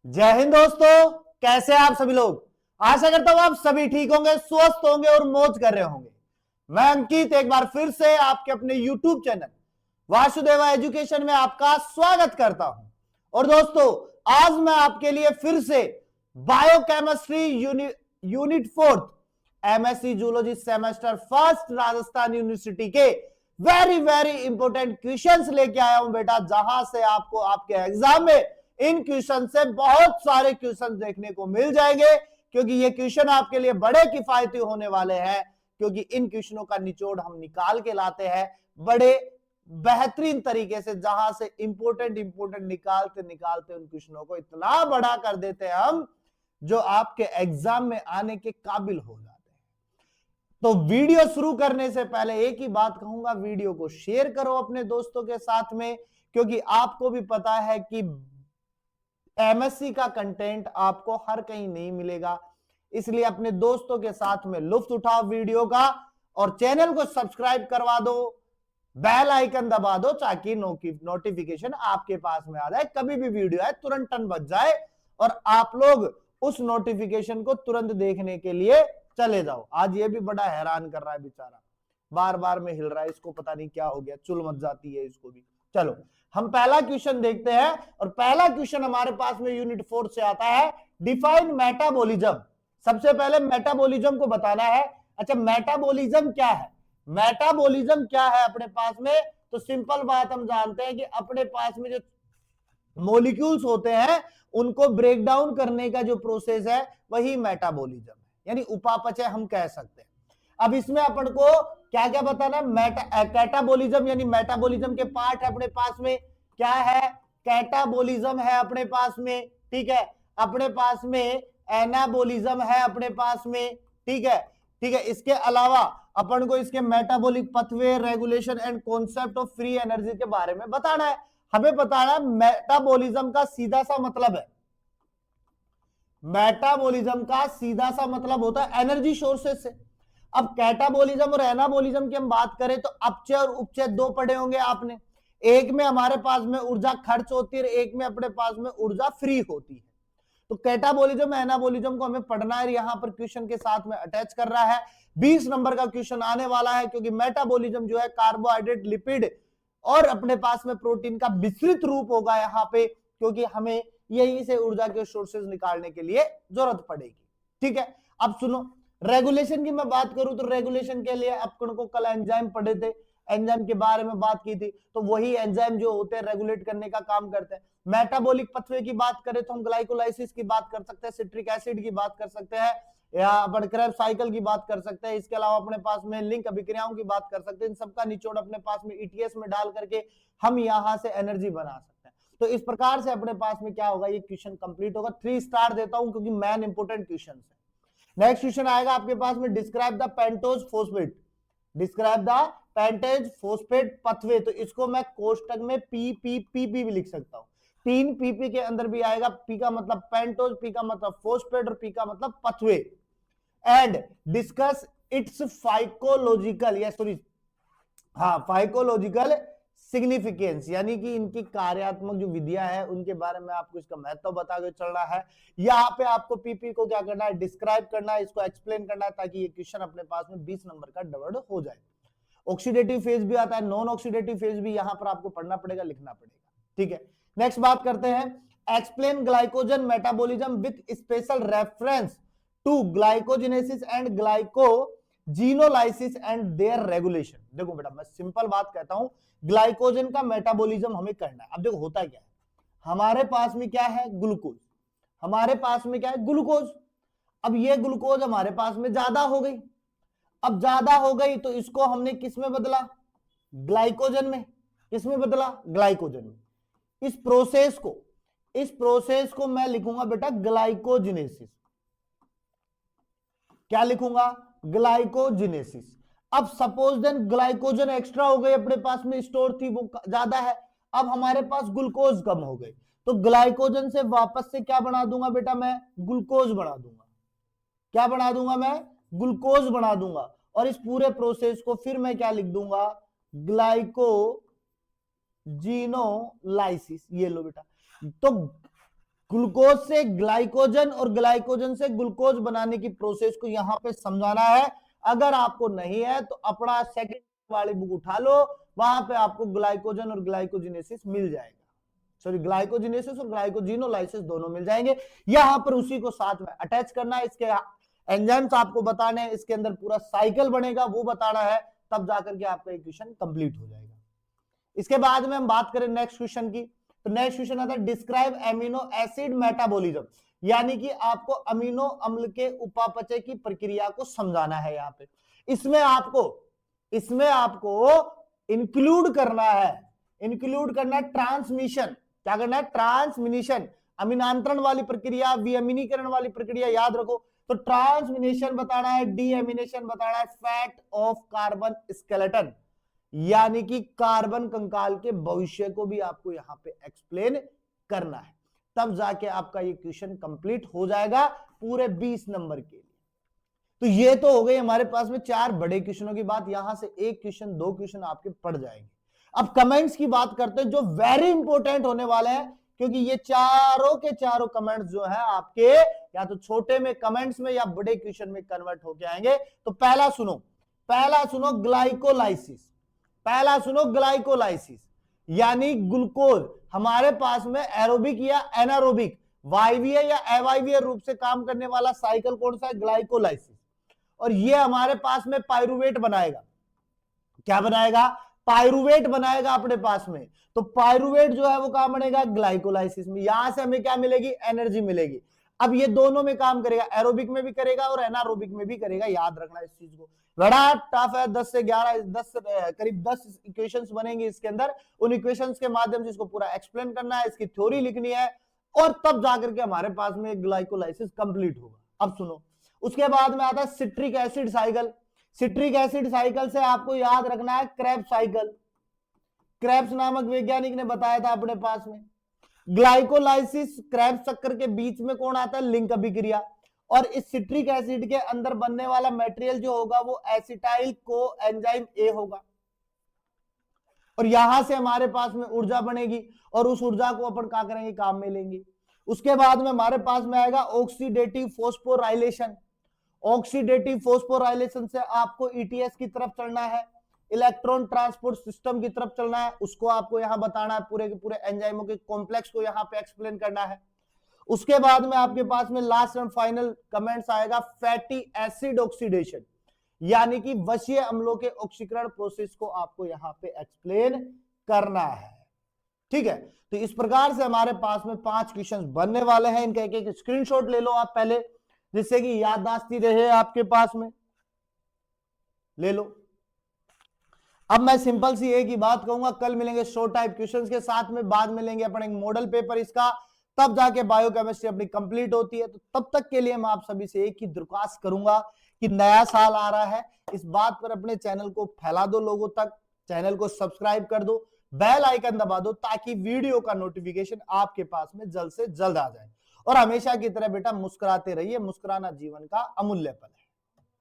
जय हिंद दोस्तों, कैसे हैं आप सभी लोग। आशा करता हूं आप सभी ठीक होंगे, स्वस्थ होंगे और मौज कर रहे होंगे। मैं अंकित एक बार फिर से आपके अपने YouTube चैनल वासुदेवा एजुकेशन में आपका स्वागत करता हूं। और दोस्तों, आज मैं आपके लिए फिर से biochemistry unit 4 MSc zoology semester first Rajasthan university के वेरी इंपोर्टेंट क्वेश्चंस लेके आया हूं बेटा, जहां से आपको आपके एग्जाम में इन क्वेश्चन से बहुत सारे क्वेश्चन देखने को मिल जाएंगे, क्योंकि ये क्वेश्चन आपके लिए बड़े किफायती होने वाले हैं। क्योंकि इन क्वेश्चनों का निचोड़ हम निकाल के लाते हैं बड़े बेहतरीन तरीके से, जहां से इंपोर्टेंट निकालते निकालते उन क्वेश्चनों को इतना बड़ा कर देते हैं हम, जो आपके एग्जाम में आने के काबिल हो जाते हैं। तो वीडियो शुरू करने से पहले एक ही बात कहूंगा, वीडियो को शेयर करो अपने दोस्तों के साथ में, क्योंकि आपको भी पता है कि एमएससी का कंटेंट आपको हर कहीं नहीं मिलेगा। इसलिए अपने दोस्तों के साथ में लुत्फ उठाओ वीडियो का, और चैनल को सब्सक्राइब करवा दो, बेल आइकन दबा दो, ताकि नोटिफिकेशन आपके पास में आ जाए। कभी भी वीडियो है तुरंत टन बज जाए और आप लोग उस नोटिफिकेशन को तुरंत देखने के लिए चले जाओ। आज ये भी बड़ा हैरान कर रहा है बेचारा, बार बार में हिल रहा है, इसको पता नहीं क्या हो गया, चुल मच जाती है इसको भी। चलो हम पहला क्वेश्चन देखते हैं, और पहला क्वेश्चन हमारे पास में यूनिट 4 से आता है, डिफाइन मेटाबॉलिज्म। सबसे पहले मेटाबॉलिज्म को बताना है। अच्छा, मेटाबॉलिज्म क्या है? मेटाबॉलिज्म क्या है अपने पास में? तो सिंपल बात हम जानते हैं कि अपने पास में जो मॉलिक्यूल्स होते हैं उनको ब्रेक डाउन करने का जो प्रोसेस है वही मेटाबॉलिज्म है, यानी उपापचय हम कह सकते हैं। अब इसमें अपन को क्या क्या बताना? कैटाबॉलिज्म, यानी मेटाबॉलिज्म के पार्ट है अपने पास में। क्या है? कैटाबॉलिज्म है अपने पास में, ठीक है। अपने पास में एनाबॉलिज्म है अपने पास में, ठीक है, ठीक है। इसके अलावा अपन को इसके metabolic पथवे, regulation and concept of free energy के बारे में बताना है। हमें बताना है मेटाबॉलिज्म का सीधा सा मतलब है, मेटाबॉलिज्म का सीधा सा मतलब होता है एनर्जी सोर्सेस से। अब कैटाबॉलिज्म और एनाबॉलिज्म की हम बात करें तो अपचय और उपचय दो पढ़े होंगे आपने। एक में हमारे पास में ऊर्जा खर्च होती है, एक में अपने पास में ऊर्जा फ्री होती है। तो कैटाबॉलिज्म एनाबॉलिज्म को हमें पढ़ना है, यहां पर क्वेश्चन के साथ में अटैच कर रहा है। 20 नंबर का क्वेश्चन आने वाला है, क्योंकि मेटाबॉलिज्म जो है कार्बोहाइड्रेट, लिपिड और अपने पास में प्रोटीन का विस्तृत रूप होगा यहां पे, क्योंकि हमें यहीं से ऊर्जा के सोर्सेज निकालने के लिए जरूरत पड़ेगी, ठीक है। अब सुनो, रेगुलेशन की मैं बात करूं तो रेगुलेशन के लिए अपन को कल एंजाइम पढ़े थे, एंजाइम के बारे में बात की थी, तो वही एंजाइम जो होते हैं रेगुलेट करने का काम करते हैं। मेटाबॉलिक पथवे की बात करें तो हम ग्लाइकोलाइसिस की बात कर सकते हैं, सिट्रिक एसिड की बात कर सकते हैं, या अपन क्रेब्स साइकिल की बात कर सकते हैं। इसके अलावा अपने पास में लिंक अभिक्रियाओं की बात कर सकते हैं। इन सबका निचोड़ अपने पास में ईटीएस में डाल करके हम यहां से एनर्जी बना सकते हैं। तो इस प्रकार से अपने पास में क्या होगा, ये क्वेश्चन कंप्लीट होगा। 3 स्टार देता हूं, क्योंकि मेन इंपोर्टेंट क्वेश्चन है। नेक्स्ट क्वेश्चन आएगा आपके पास में, describe the pentose phosphate, describe the pentose phosphate pathway. तो इसको मैं कोष्टक में पी भी लिख सकता हूं। 3 पीपी के अंदर भी आएगा। पी का मतलब पेंटोज, पी का मतलब फोस्फेट और पी का मतलब पथवे। एंड डिस्कस इट्स फाइकोलॉजिकल, या सॉरी हाँ फाइकोलॉजिकल सिग्निफिकेंस, यानी कि इनकी कार्यात्मक जो विधियां है उनके बारे में आपको इसका महत्व बता के चलना है। यहाँ पे आपको पीपी को क्या करना है, डिस्क्राइब करना है, इसको एक्सप्लेन करना है, ताकि ये क्वेश्चन अपने पास में 20 नंबर का डबल हो जाए। ऑक्सीडेटिव फेज भी आता है, नॉन ऑक्सीडेटिव फेज भी यहां पर आपको पढ़ना पड़ेगा, लिखना पड़ेगा, ठीक है। नेक्स्ट बात करते हैं, explain glycogen metabolism with special reference to glycogenesis and glycogenolysis and their regulation. देखो बेटा, मैं सिंपल बात कहता हूं, ग्लाइकोजन का मेटाबॉलिज्म हमें करना है। अब देखो होता क्या है, हमारे पास में क्या है, ग्लूकोज, हमारे पास में क्या है, ग्लूकोज। अब ये ग्लूकोज हमारे पास में ज्यादा हो गई। अब ज्यादा हो गई तो इसको हमने किस में बदला, ग्लाइकोजन में। किसमें बदला, ग्लाइकोजन में। इस प्रोसेस को मैं लिखूंगा बेटा ग्लाइकोजिनेसिस। क्या लिखूंगा, ग्लाइकोजिनेसिस। अब सपोज देन ग्लाइकोजन एक्स्ट्रा हो गई, अपने पास में स्टोर थी वो ज्यादा है, अब हमारे पास ग्लूकोज कम हो गई, तो ग्लाइकोजन से वापस से क्या बना दूंगा बेटा, मैं ग्लूकोज बना दूंगा। क्या बना दूंगा मैं, ग्लूकोज बना दूंगा। और इस पूरे प्रोसेस को फिर मैं क्या लिख दूंगा, ग्लाइकोजीनोलाइसिस। ये लो बेटा, तो ग्लूकोज से ग्लाइकोजन और ग्लाइकोजन से ग्लूकोज बनाने की प्रोसेस को यहां पे समझाना है। अगर आपको नहीं है तो अपना सेकंड वाली बुक उठा लो, वहां पे आपको ग्लाइकोजन और ग्लाइकोजिनेसिस मिल जाएगा, सॉरी ग्लाइकोजिनेसिस और ग्लाइकोजिनोलाइसिस दोनों मिल जाएंगे। यहां पर उसी को साथ में अटैच करना है, इसके एंजाइम्स आपको बताने हैं, इसके अंदर पूरा साइकिल बनेगा वो बताना है, तब जाकर के आपका इक्वेशन कंप्लीट हो जाएगा। इसके बाद में हम बात करें नेक्स्ट क्वेश्चन की, तो नेक्स्ट क्वेश्चन आता है डिस्क्राइब एमिनो एसिड मेटाबॉलिज्म, यानी कि आपको अमीनो अम्ल के उपापचय की प्रक्रिया को समझाना है। यहाँ पे इसमें आपको इंक्लूड करना है ट्रांसमिशन, क्या करना है, ट्रांसमिनेशन, अमीनांतरण वाली प्रक्रिया, विअमीनीकरण वाली प्रक्रिया याद रखो। तो ट्रांसमिनेशन बताना है, डीएमिनेशन बताना है, फैट ऑफ कार्बन स्केलेटन, यानी कि कार्बन कंकाल के भविष्य को भी आपको यहां पे एक्सप्लेन करना है, तब जाके आपका ये क्वेश्चन कंप्लीट हो जाएगा पूरे 20 नंबर के लिए। तो ये तो हो गई हमारे पास में 4 बड़े क्वेश्चनों की बात, यहां से 1 क्वेश्चन 2 क्वेश्चन आपके पड़ जाएंगे। अब कमेंट्स की बात करते हैं जो वेरी इंपॉर्टेंट होने वाले हैं, क्योंकि ये चारों के चारों कमेंट्स जो है आपके या तो छोटे में कमेंट्स में या बड़े क्वेश्चन में कन्वर्ट होके आएंगे। तो पहला सुनो ग्लाइकोलाइसिस, यानी ग्लूकोज हमारे पास में एरोबिक या एनारोबिक, वायवीय या अवायवीय रूप से काम करने वाला साइकिल कौन सा है, ग्लाइकोलाइसिस। और ये हमारे पास में पायरुवेट बनाएगा, क्या बनाएगा, पायरुवेट बनाएगा अपने पास में। तो पायरुवेट जो है वो कहां बनेगा, ग्लाइकोलाइसिस में। यहां से हमें क्या मिलेगी, एनर्जी मिलेगी। अब ये दोनों में काम करेगा, एरोबिक में भी करेगा और एनारोबिक में भी करेगा, याद रखना इस चीज को, बड़ा टफ है। 10 से 11 करीब 10 इक्वेशंस बनेंगे इसके अंदर, उन इक्वेशंस के माध्यम से इसको पूरा एक्सप्लेन करना है, इसकी थ्योरी लिखनी है, और तब जाकर के हमारे पास में ग्लाइकोलाइसिस कंप्लीट होगा। अब सुनो, उसके बाद में आता है citric acid cycle. Citric acid cycle से आपको याद रखना है क्रेब्स साइकिल, क्रेब्स नामक वैज्ञानिक ने बताया था अपने पास में। ग्लाइकोलाइसिस क्रेब्स चक्कर के बीच में कौन आता है, लिंक अभिक्रिया, और इस सिट्रिक एसिड के अंदर बनने वाला मटेरियल जो होगा वो एसिटाइल को एंजाइम ए होगा, और यहां से हमारे पास में ऊर्जा बनेगी, और उस ऊर्जा को अपन क्या करेंगे, काम में लेंगे। उसके बाद में हमारे पास में आएगा ऑक्सीडेटिव फोस्फोराइलेशन। ऑक्सीडेटिव फोस्फोराइलेशन से आपको ईटीएस की तरफ चलना है, इलेक्ट्रॉन ट्रांसपोर्ट सिस्टम की तरफ चलना है, उसको आपको यहां बताना है, पूरे के पूरे एंजाइमों के कॉम्प्लेक्स को यहां पे एक्सप्लेन करना है। उसके बाद में आपके पास में लास्ट एंड फाइनल कमेंट्स आएगा फैटी एसिड ऑक्सीडेशन, यानी कि वशीय अम्लों के ऑक्सीकरण प्रोसेस को आपको यहां पे एक्सप्लेन करना है। ठीक है, तो इस प्रकार से हमारे पास में 5 क्वेश्चन बनने वाले हैं। इनका एक एक स्क्रीनशॉट ले लो आप पहले, जिससे कि याददाश्ती रहे आपके पास में, ले लो। अब मैं सिंपल सी एक ही बात कहूंगा, कल मिलेंगे शॉर्ट टाइप क्वेश्चंस के साथ में, बाद मिलेंगे अपन एक मॉडल पेपर इसका, तब जाके बायोकेमिस्ट्री अपनी कंप्लीट होती है। तो तब तक के लिए मैं आप सभी से एक ही दरख्वास्त करूंगा कि नया साल आ रहा है, इस बात पर अपने चैनल को फैला दो लोगों तक, चैनल को सब्सक्राइब कर दो, बेल आइकन दबा दो, ताकि वीडियो का नोटिफिकेशन आपके पास में जल्द से जल्द आ जाए। और हमेशा की तरह बेटा मुस्कुराते रहिए, मुस्कुराना जीवन का अमूल्य पल है।